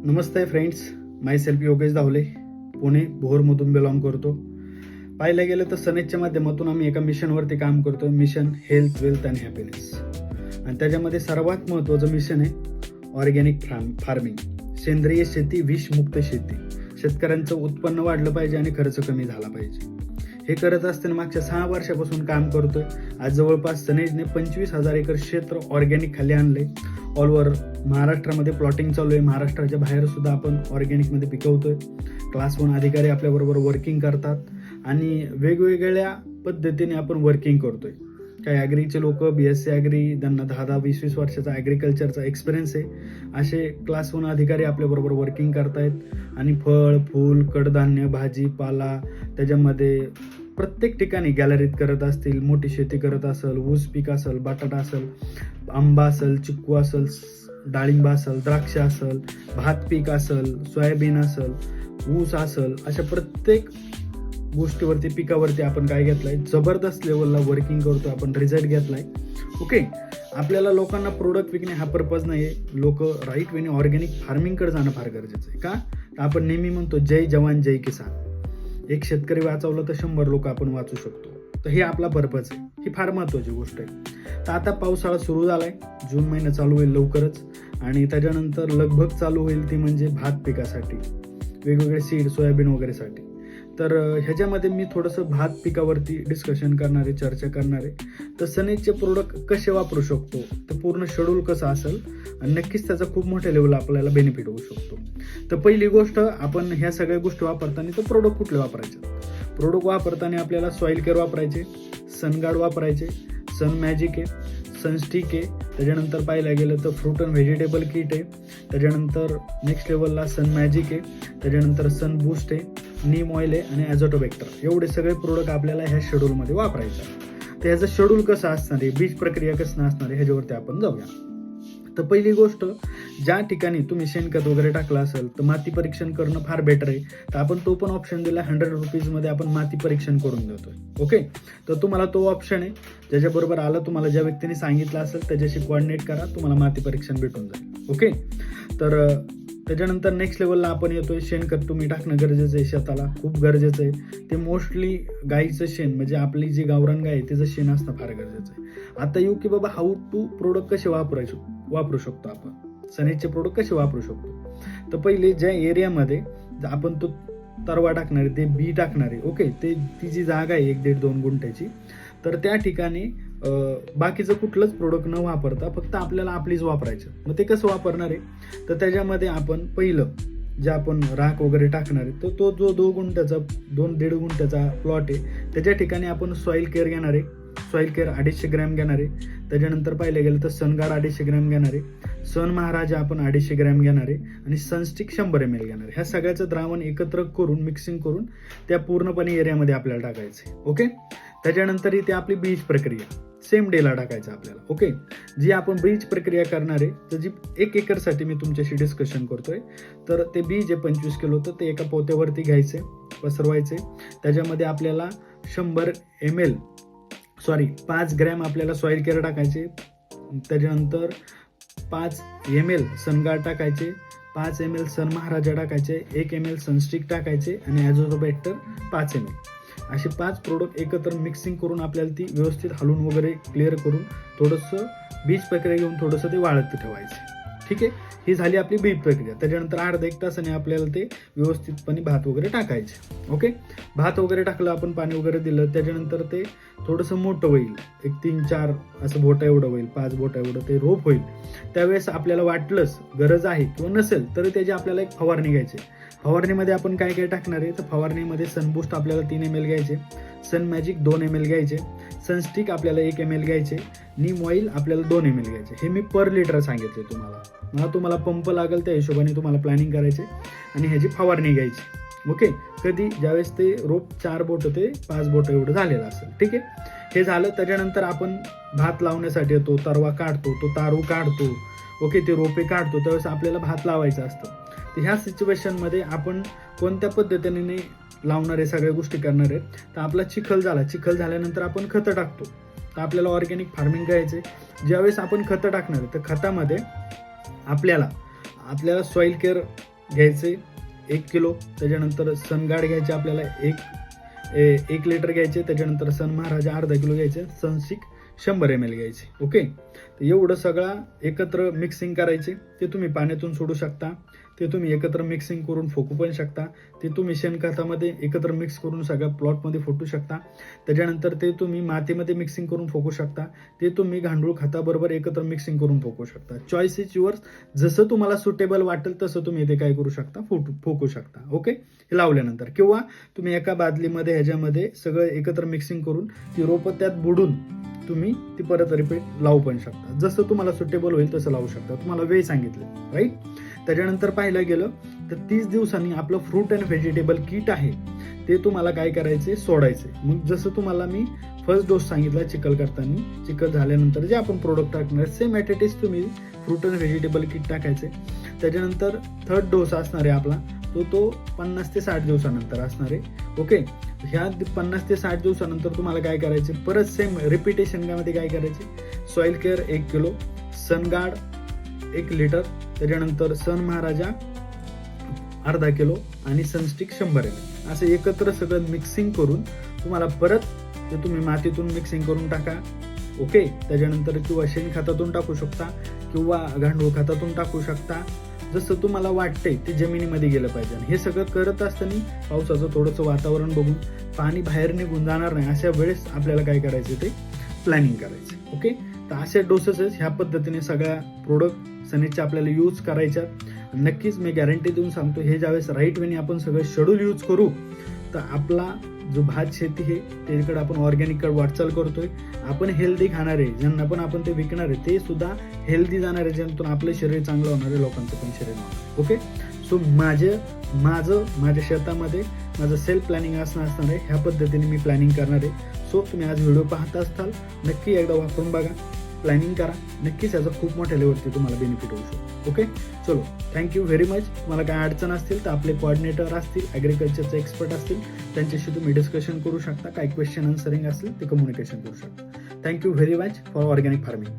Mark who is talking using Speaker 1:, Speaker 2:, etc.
Speaker 1: नमस्ते friends, माय self Yogesh धावले, Pune भोरमधून belong करतो. पाहायला गेलं तर सनेजच्या माध्यमातून आम्ही एका मिशनवरती काम करतो. Mission health, wealth and happiness. आणि त्याच्यामध्ये सर्वात महत्त्वाचं मिशन आहे ऑर्गॅनिक फार्मिंग, सेंद्रिय शेती, विषमुक्त शेती. शेतकऱ्यांचं उत्पन्न वाढलं पाहिजे आणि खर्च कमी झाला पाहिजे. हे करत असताना मागच्या 6 वर्षापासून काम करतोय. आज जवळपास सनेजने 25,000 एकर क्षेत्र ऑर्गॅनिक खाली आणले. ऑल ओव्हर महाराष्ट्रामध्ये प्लॉटिंग चालू आहे. महाराष्ट्राच्या बाहेर सुद्धा आपण ऑर्गॅनिकमध्ये पिकवतोय. क्लास 1 अधिकारी आपल्याबरोबर वर्किंग करतात आणि वेगवेगळ्या पद्धतीने आपण वर्किंग करतोय. काही ॲग्रीचे लोक BSc ॲग्री, त्यांना 10-10, 20-20 वर्षाचा ॲग्रिकल्चरचा एक्सपिरियन्स आहे. असे क्लास 1 अधिकारी आपल्याबरोबर वर्किंग करतायत आणि फळ, फूल, कडधान्य, भाजीपाला त्याच्यामध्ये प्रत्येक ठिकाणी गॅलरीत करत असतील, मोठी शेती करत असेल, ऊस पीक असेल, बटाटा असेल, आंबा असेल, चिक्कू असेल, डाळिंब असेल, द्राक्ष असेल, भात पीक असेल, सोयाबीन असेल, ऊस असेल, अशा प्रत्येक गोष्टीवरती, पिकावरती आपण काय घेतलंय, जबरदस्त लेवलला वर्किंग करतो आपण, रिझल्ट घेतलाय. ओके, आपल्याला लोकांना प्रोडक्ट विकणे हा पर्पज नाही आहे. लोक राईट वेने ऑर्गॅनिक फार्मिंगकडे जाणं फार गरजेचं आहे. का? आपण नेहमी म्हणतो जय जवान जय किसान. एक शेतकरी वाचवलं तर 100 लोक आपण वाचू शकतो. तर हे आपला पर्पज आहे. ही फार महत्त्वाची गोष्ट आहे. तर आता पावसाळा सुरू झालाय, जून महिना चालू होईल लवकरच, आणि त्याच्यानंतर लगभग चालू होईल ती म्हणजे भात पिकासाठी, वेगवेगळे सीड, सोयाबीन वगैरेसाठी. तर ह्याच्यामध्ये मी थोडंसं भात पिकावरती डिस्कशन करणार आहे, चर्चा करणार आहे. तर सनेजचे प्रोडक्ट कसे वापरू शकतो, तर पूर्ण शेड्यूल कसं असेल आणि नक्कीच त्याचा खूप मोठ्या लेवलला आपल्याला बेनिफिट होऊ शकतो. तर पहिली गोष्ट, आपण ह्या सगळ्या गोष्टी वापरताना तर प्रोडक्ट कुठले वापरायचे? प्रोडक्ट वापरताना आपल्याला सॉईल केअर वापरायचे, सनगार्ड वापरायचे, सन मॅजिक आहे, सनस्टिक आहे, त्याच्यानंतर पाहायला गेलं तर फ्रूट अँड व्हेजिटेबल किट आहे, त्याच्यानंतर नेक्स्ट लेवलला सन मॅजिक आहे, त्याच्यानंतर सन बूस्ट आहे, नीम ऑइल आहे आणि ॲझोटोबॅक्टर. एवढे सगळे प्रोडक्ट आपल्याला ह्या शेड्यूलमध्ये वापरायचे. तर ह्याचं शेड्यूल कसं असणार आहे, बीज प्रक्रिया कसं असणार आहे, ह्याच्यावरती आपण जाऊया. तर पहिली गोष्ट, ज्या ठिकाणी तुम्ही शेणखत वगैरे टाकलं असेल तर माती परीक्षण करणं फार बेटर आहे. तर आपण तो पण ऑप्शन दिला, 100 रुपीजमध्ये आपण माती परीक्षण करून देतोय. ओके, तर तुम्हाला तो ऑप्शन आहे. ज्याच्याबरोबर आलं, तुम्हाला ज्या व्यक्तीने सांगितलं असेल त्याच्याशी कोऑर्डिनेट करा, तुम्हाला माती परीक्षण भेटून जाईल. ओके, तर त्याच्यानंतर नेक्स्ट लेवलला आपण येतोय, शेणखत तुम्ही टाकणं गरजेचं आहे, शेताला खूप गरजेचं आहे. ते मोस्टली गाईचं शेण, म्हणजे आपली जी गावरान गाय आहे तिचं शेण असणं फार गरजेचं आहे. आता येऊ की बाबा हाऊ टू प्रोडक्ट कसे वापरू शकतो आपण, सनेजचे प्रोडक्ट कसे वापरू शकतो. तर पहिले ज्या एरियामध्ये आपण तो तरवा टाकणार आहे, ते बी टाकणार आहे, ओके, ती जी जागा आहे 1-1.5-2 गुंठ्याची, तर त्या ठिकाणी बाकीचं कुठलंच प्रोडक्ट न वापरता फक्त आपल्याला आपलीच वापरायचं. मग ते कसं वापरणार आहे, तर त्याच्यामध्ये आपण पहिलं जे आपण राख वगैरे टाकणार आहे, तर तो जो 2.5 गुंठ्याचा प्लॉट आहे, त्याच्या ठिकाणी आपण सॉईल केअर घेणार आहे. सॉईल केअर 250 ग्रॅम घेणार आहे. त्याच्यानंतर पाहिलं गेलं तर सनगार्ड 250 ग्रॅम घेणार आहे, सन महाराजा आपण 250 ग्रॅम घेणार आहे आणि सनस्टिक 100 ml घेणार आहे. ह्या सगळ्याचं द्रावण एकत्र करून, मिक्सिंग करून त्या पूर्णपणे एरियामध्ये आपल्याला टाकायचं आहे. ओके, त्याच्यानंतर इथे आपली बीज प्रक्रिया सेम डेला टाकायचं आपल्याला. ओके, जी आपण बीज प्रक्रिया करणार आहे, तर जी 1 एकरसाठी मी तुमच्याशी डिस्कशन करतोय, तर ते बीज आहे 25 किलो, तर ते एका पोत्यावरती घ्यायचे, पसरवायचे. त्याच्यामध्ये आपल्याला 5 ग्रॅम आपल्याला सॉईल केअर टाकायचे, त्याच्यानंतर 5 ml सनगार्ड टाकायचे, 5 ml सन महाराजा टाकायचे, 1 ml सनस्टिक टाकायचे आणि ॲझोटोबॅक्टर 5 ml. असे 5 प्रोडक्ट एकत्र मिक्सिंग करून आपल्याला ती व्यवस्थित हलवून वगैरे क्लिअर करून थोडंसं बीज प्रक्रिया घेऊन थोडंसं ते वाळत ठेवायचं. ठीक आहे, ही झाली आपली बीज प्रक्रिया. त्याच्यानंतर अर्धा 1 तासाने आपल्याला ते व्यवस्थितपणे भात वगैरे टाकायचे. ओके, भात वगैरे टाकलं, आपण पाणी वगैरे दिलं, त्याच्यानंतर ते थोडंसं मोठं होईल, 3-4 असं बोटा एवढं होईल, 5 बोटा एवढं ते रोप होईल. त्यावेळेस आपल्याला वाटलंच गरज आहे किंवा नसेल तर त्याची आपल्याला एक फवारणी घ्यायची. फवारणीमध्ये आपण काय काय टाकणार आहे, तर फवारणीमध्ये सनबूस्ट आपल्याला 3 ml घ्यायचे, सन मॅजिक 2 ml घ्यायचे, सनस्टिक आपल्याला 1 ml घ्यायचे, नीम ऑइल आपल्याला 2 ml घ्यायचे. हे मी पर लिटर सांगितले तुम्हाला. मला तुम्हाला पंप लागेल त्या हिशोबाने तुम्हाला प्लॅनिंग करायचे आणि ह्याची फवारणी घ्यायची. ओके, कधी ज्यावेळेस ते रोप 4 बोटं ते 5 बोटं एवढं झालेलं असेल. ठीक आहे, हे झालं. त्याच्यानंतर आपण भात लावण्यासाठी येतो, तरवा काढतो, तो तारू काढतो, ओके, ते रोपे काढतो, त्यावेळेस आपल्याला भात लावायचं असतं. तर ह्या सिच्युएशनमध्ये आपण कोणत्या पद्धतीने लावणार आहे, सगळ्या गोष्टी करणार आहे. तर आपला चिखल झाल्यानंतर आपण खतं टाकतो. तर आपल्याला ऑर्गॅनिक फार्मिंग करायचे. ज्यावेळेस आपण खतं टाकणार आहे, तर खतामध्ये आपल्याला सॉईल केअर घ्यायचे 1 किलो, त्याच्यानंतर सनगार्ड घ्यायचे आपल्याला 1 लिटर घ्यायचे, त्याच्यानंतर सन महाराजा अर्धा किलो घ्यायचे, सनस्टिक 100 ml घ्यायचे. ओके, तर एवढं सगळं एकत्र मिक्सिंग करायचे. ते तुम्ही पाण्यातून सोडू शकता, ते तुम्ही एकत्र मिक्सिंग करून फोकू पण शकता, ते तुम्ही शेणखतामध्ये एकत्र मिक्स करून सगळ्या प्लॉटमध्ये फुटू शकता. त्याच्यानंतर ते तुम्ही मातीमध्ये मिक्सिंग करून फोकू शकता, ते तुम्ही गांडूळ खताबरोबर एकत्र मिक्सिंग करून फोकू शकता. Choice is yours. जसं तुम्हाला सुटेबल वाटेल तसं तुम्ही ते काय करू शकता, फोकू शकता. ओके, हे लावल्यानंतर किंवा तुम्ही एका बादलीमध्ये ह्याच्यामध्ये सगळं एकत्र मिक्सिंग करून ती रोपं त्यात बुडून तुम्ही ती परत रिपीट लावू पण शकता. जसं तुम्हाला सुटेबल होईल तसं लावू शकता. तुम्हाला वेळ सांगितले, राईट. त्याच्यानंतर पाहायला गेलं तर 30 दिवसांनी आपलं फ्रूट अँड व्हेजिटेबल किट आहे ते तुम्हाला काय करायचे, सोडायचे. मग जसं तुम्हाला मी फर्स्ट डोस सांगितला चिखल करताना, चिखल झाल्यानंतर जे आपण प्रोडक्ट टाकणार सेम ॲट इट इज तुम्ही फ्रूट अँड व्हेजिटेबल किट टाकायचे. त्याच्यानंतर थर्ड डोस असणार आहे आपला तो 50 ते 60 दिवसानंतर असणार आहे. ओके, ह्या 50 ते 60 दिवसानंतर तुम्हाला काय करायचे, परत सेम रिपिटेशन मध्ये काय करायचे, सॉइल केअर 1 किलो, सनगार्ड 1 लिटर, त्याच्यानंतर सन महाराजा अर्धा किलो आणि सनस्टिक 100 ml असं एकत्र सगळं मिक्सिंग करून तुम्हाला परत ते तुम्ही मातीतून मिक्सिंग करून टाका. ओके, त्याच्यानंतर किंवा शेणखतातून टाकू शकता किंवा गांडूळ खतातून टाकू शकता, जसं तुम्हाला वाटतंय ते जमिनीमध्ये गेलं पाहिजे. हे सगळं करत असताना पावसाचं थोडंसं वातावरण बघून पाणी बाहेर निघून जाणार नाही अशा वेळेस आपल्याला काय करायचं, ते प्लॅनिंग करायचं. ओके, तर अशा डोसेसेस ह्या पद्धतीने सगळ्या प्रोडक्ट सनेजच्या आपल्याला यूज करायच्या. नक्कीच मी गॅरंटी देऊन सांगतो, हे ज्यावेळेस राईट वेने आपण सगळं शेड्यूल यूज करू तर आपला जो भात शेती आहे त्याकडे आपण ऑर्गॅनिककडे वाटचाल करतोय. आपण हेल्दी खाणार आहे, ज्यांना पण आपण ते विकणार आहे ते सुद्धा हेल्दी जाणार आहे, ज्यातून आपलं शरीर चांगलं होणार आहे, लोकांचं पण शरीर होणार. ओके, सो माझ्या शेतामध्ये माझं सेल्फ प्लॅनिंग असणार आहे. ह्या पद्धतीने मी प्लॅनिंग करणार आहे. सो तुम्ही आज व्हिडिओ पाहत असताल, नक्की एकदा वापरून बघा, प्लॅनिंग करा, नक्कीच याचा खूप मोठ्या लेवलवरती तुम्हाला बेनिफिट होऊ शकतो. ओके, चलो, थँक्यू व्हेरी मच. तुम्हाला काय अडचण असतील तर आपले कोऑर्डिनेटर असतील, ॲग्रिकल्चरचे एक्सपर्ट असतील, त्यांच्याशी तुम्ही डिस्कशन करू शकता. काय क्वेश्चन आन्सरिंग असतील ते कम्युनिकेशन करू शकता. Thank you very much for organic farming.